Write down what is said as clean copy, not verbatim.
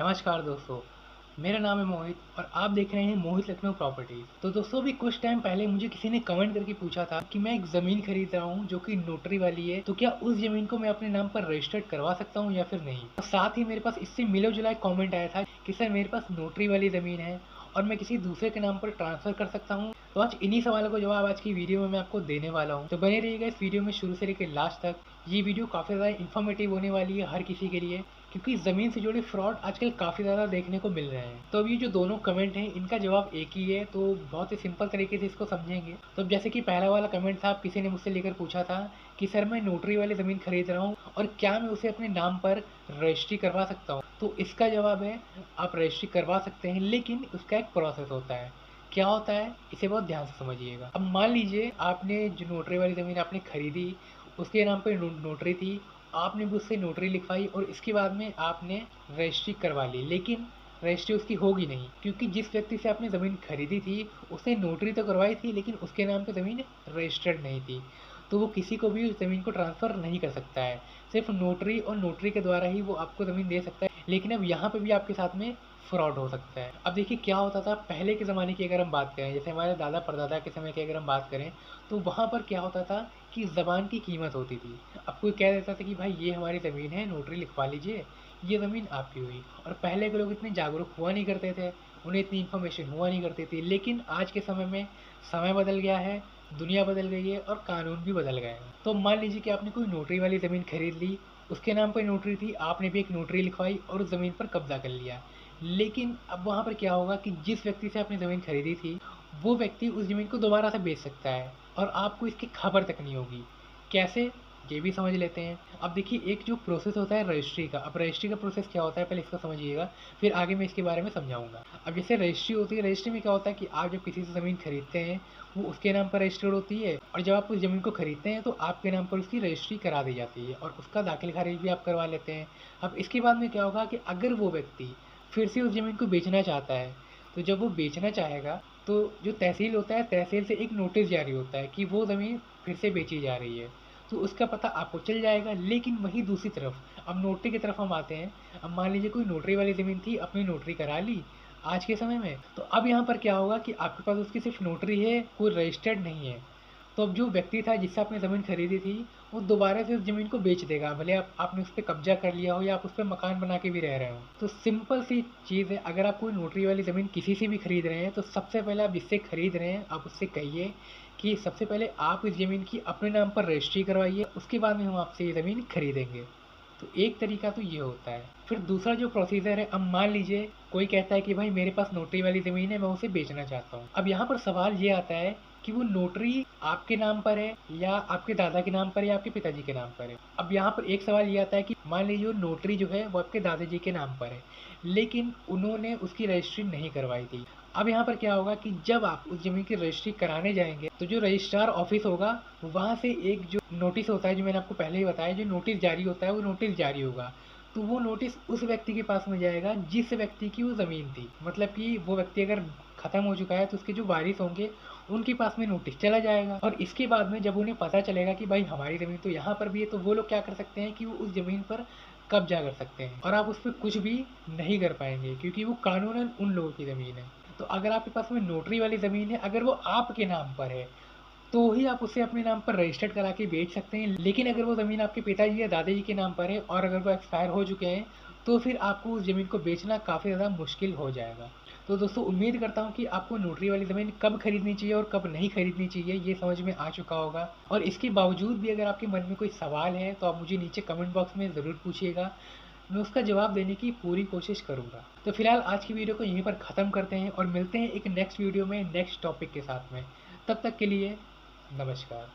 नमस्कार दोस्तों, मेरा नाम है मोहित और आप देख रहे हैं मोहित लखनऊ प्रॉपर्टीज़। तो दोस्तों अभी कुछ टाइम पहले मुझे किसी ने कमेंट करके पूछा था कि मैं एक ज़मीन खरीद रहा हूँ जो कि नोटरी वाली है, तो क्या उस ज़मीन को मैं अपने नाम पर रजिस्टर्ड करवा सकता हूँ या फिर नहीं। और साथ ही मेरे पास इससे मिला-जुला एक कमेंट आया था कि सर मेरे पास नोटरी वाली ज़मीन है और मैं किसी दूसरे के नाम पर ट्रांसफ़र कर सकता हूँ। तो आज इन्हीं सवालों का जवाब आज की वीडियो में मैं आपको देने वाला हूँ। तो बने रहिएगा इस वीडियो में शुरू से लेकर लास्ट तक। ये वीडियो काफ़ी ज़्यादा इन्फॉर्मेटिव होने वाली है हर किसी के लिए, क्योंकि ज़मीन से जुड़े फ्रॉड आजकल काफ़ी ज़्यादा देखने को मिल रहे हैं। तो अब ये जो दोनों कमेंट हैं इनका जवाब एक ही है, तो बहुत ही सिंपल तरीके से इसको समझेंगे। तो अब जैसे कि पहला वाला कमेंट था, किसी ने मुझसे लेकर पूछा था कि सर मैं नोटरी वाली ज़मीन खरीद रहा हूँ और क्या मैं उसे अपने नाम पर रजिस्ट्री करवा सकता हूँ। तो इसका जवाब है आप रजिस्ट्री करवा सकते हैं, लेकिन उसका एक प्रोसेस होता है। क्या होता है इसे बहुत ध्यान से समझिएगा। अब मान लीजिए आपने जो नोटरी वाली ज़मीन आपने खरीदी, उसके नाम पे नोटरी थी, आपने भी उससे नोटरी लिखवाई और इसके बाद में आपने रजिस्ट्री करवा ली, लेकिन रजिस्ट्री उसकी होगी नहीं, क्योंकि जिस व्यक्ति से आपने ज़मीन खरीदी थी उसने नोटरी तो करवाई थी, लेकिन उसके नाम पे ज़मीन रजिस्टर्ड नहीं थी। तो वो किसी को भी उस ज़मीन को ट्रांसफ़र नहीं कर सकता है। सिर्फ नोटरी और नोटरी के द्वारा ही वो आपको ज़मीन दे सकता है। लेकिन अब यहाँ पे भी आपके साथ में फ्रॉड हो सकता है। अब देखिए क्या होता था पहले के ज़माने की, अगर हम बात करें जैसे हमारे दादा परदादा के समय की अगर हम बात करें, तो वहाँ पर क्या होता था कि ज़बान की कीमत होती थी। अब कोई कह देता था कि भाई ये हमारी ज़मीन है, नोटरी लिखवा लीजिए, ये ज़मीन आपकी हुई। और पहले के लोग इतने जागरूक हुआ नहीं करते थे, उन्हें इतनी इन्फॉर्मेशन हुआ नहीं करती थी। लेकिन आज के समय में समय बदल गया है, दुनिया बदल गई है और कानून भी बदल गए हैं। तो मान लीजिए कि आपने कोई नोटरी वाली ज़मीन खरीद ली, उसके नाम पर नोटरी थी, आपने भी एक नोटरी लिखवाई और उस ज़मीन पर कब्जा कर लिया। लेकिन अब वहाँ पर क्या होगा कि जिस व्यक्ति से आपने ज़मीन खरीदी थी, वो व्यक्ति उस ज़मीन को दोबारा से बेच सकता है और आपको इसकी खबर तक नहीं होगी। कैसे? ये भी समझ लेते हैं। अब देखिए एक जो प्रोसेस होता है रजिस्ट्री का, अब रजिस्ट्री का प्रोसेस क्या होता है पहले इसको समझिएगा, फिर आगे मैं इसके बारे में समझाऊँगा। अब जैसे रजिस्ट्री होती है, रजिस्ट्री में क्या होता है कि आप जब किसी से ज़मीन खरीदते हैं, वो उसके नाम पर रजिस्टर्ड होती है और जब आप उस ज़मीन को खरीदते हैं तो आपके नाम पर उसकी रजिस्ट्री करा दी जाती है और उसका दाखिल खारिज भी आप करवा लेते हैं। अब इसके बाद में क्या होगा कि अगर वो व्यक्ति फिर से उस ज़मीन को बेचना चाहता है, तो जब वो बेचना चाहेगा, तो जो तहसील होता है, तहसील से एक नोटिस जारी होता है कि वो ज़मीन फिर से बेची जा रही है। तो उसका पता आपको चल जाएगा। लेकिन वहीं दूसरी तरफ, अब नोटरी की तरफ हम आते हैं। अब मान लीजिए कोई नोटरी वाली ज़मीन थी, अपनी नोटरी करा ली आज के समय में, तो अब यहाँ पर क्या होगा कि आपके पास उसकी सिर्फ़ नोटरी है, कोई रजिस्टर्ड नहीं है। तो अब जो व्यक्ति था जिससे आपने ज़मीन खरीदी थी, वो दोबारा से उस ज़मीन को बेच देगा, भले आपने उस पे कब्ज़ा कर लिया हो या आप उस पे मकान बना के भी रह रहे हो। तो सिंपल सी चीज़ है, अगर आप कोई नोटरी वाली ज़मीन किसी से भी खरीद रहे हैं, तो सबसे पहले आप जिससे खरीद रहे हैं, आप उससे कहिए कि सबसे पहले आप इस ज़मीन की अपने नाम पर रजिस्ट्री करवाइए, उसके बाद में हम आपसे ये ज़मीन खरीदेंगे। तो एक तरीका तो ये होता है। फिर दूसरा जो प्रोसीजर है, अब मान लीजिए कोई कहता है कि भाई मेरे पास नोटरी वाली ज़मीन है, मैं उसे बेचना चाहता हूँ। अब यहाँ पर सवाल ये आता है कि वो नोटरी आपके नाम पर है या आपके दादा के नाम पर है या आपके पिताजी के नाम पर है। अब यहाँ पर एक सवाल ये आता है कि मान लीजिए वो नोटरी जो है वो आपके दादाजी के नाम पर है, लेकिन उन्होंने उसकी रजिस्ट्री नहीं करवाई थी। अब यहाँ पर क्या होगा कि जब आप उस ज़मीन की रजिस्ट्री कराने जाएँगे, तो जो रजिस्ट्रार ऑफ़िस होगा, वहाँ से एक जो नोटिस होता है, जो मैंने आपको पहले ही बताया, जो नोटिस जारी होता है, वो नोटिस जारी होगा। तो वो नोटिस उस व्यक्ति के पास में जाएगा जिस व्यक्ति की वो ज़मीन थी। मतलब कि वो व्यक्ति अगर ख़त्म हो चुका है, तो उसके जो वारिस होंगे, उनके पास में नोटिस चला जाएगा और इसके बाद में जब उन्हें पता चलेगा कि भाई हमारी ज़मीन तो यहाँ पर भी है, तो वो लोग क्या कर सकते हैं कि वो उस ज़मीन पर कब्ज़ा कर सकते हैं और आप उस पे कुछ भी नहीं कर पाएँगे, क्योंकि वो कानूनन उन लोगों की ज़मीन है। तो अगर आपके पास में नोटरी वाली ज़मीन है, अगर वो आपके नाम पर है, तो ही आप उसे अपने नाम पर रजिस्टर्ड करा के बेच सकते हैं। लेकिन अगर वो ज़मीन आपके पिताजी या दादाजी के नाम पर है और अगर वो एक्सपायर हो चुके हैं, तो फिर आपको उस ज़मीन को बेचना काफ़ी ज़्यादा मुश्किल हो जाएगा। तो दोस्तों उम्मीद करता हूँ कि आपको नोटरी वाली ज़मीन कब खरीदनी चाहिए और कब नहीं खरीदनी चाहिए, ये समझ में आ चुका होगा। और इसके बावजूद भी अगर आपके मन में कोई सवाल है, तो आप मुझे नीचे कमेंट बॉक्स में ज़रूर पूछिएगा। मैं उसका जवाब देने की पूरी कोशिश करूँगा। तो फिलहाल आज की वीडियो को यहीं पर ख़त्म करते हैं और मिलते हैं एक नेक्स्ट वीडियो में नेक्स्ट टॉपिक के साथ में। तब तक के लिए नमस्कार।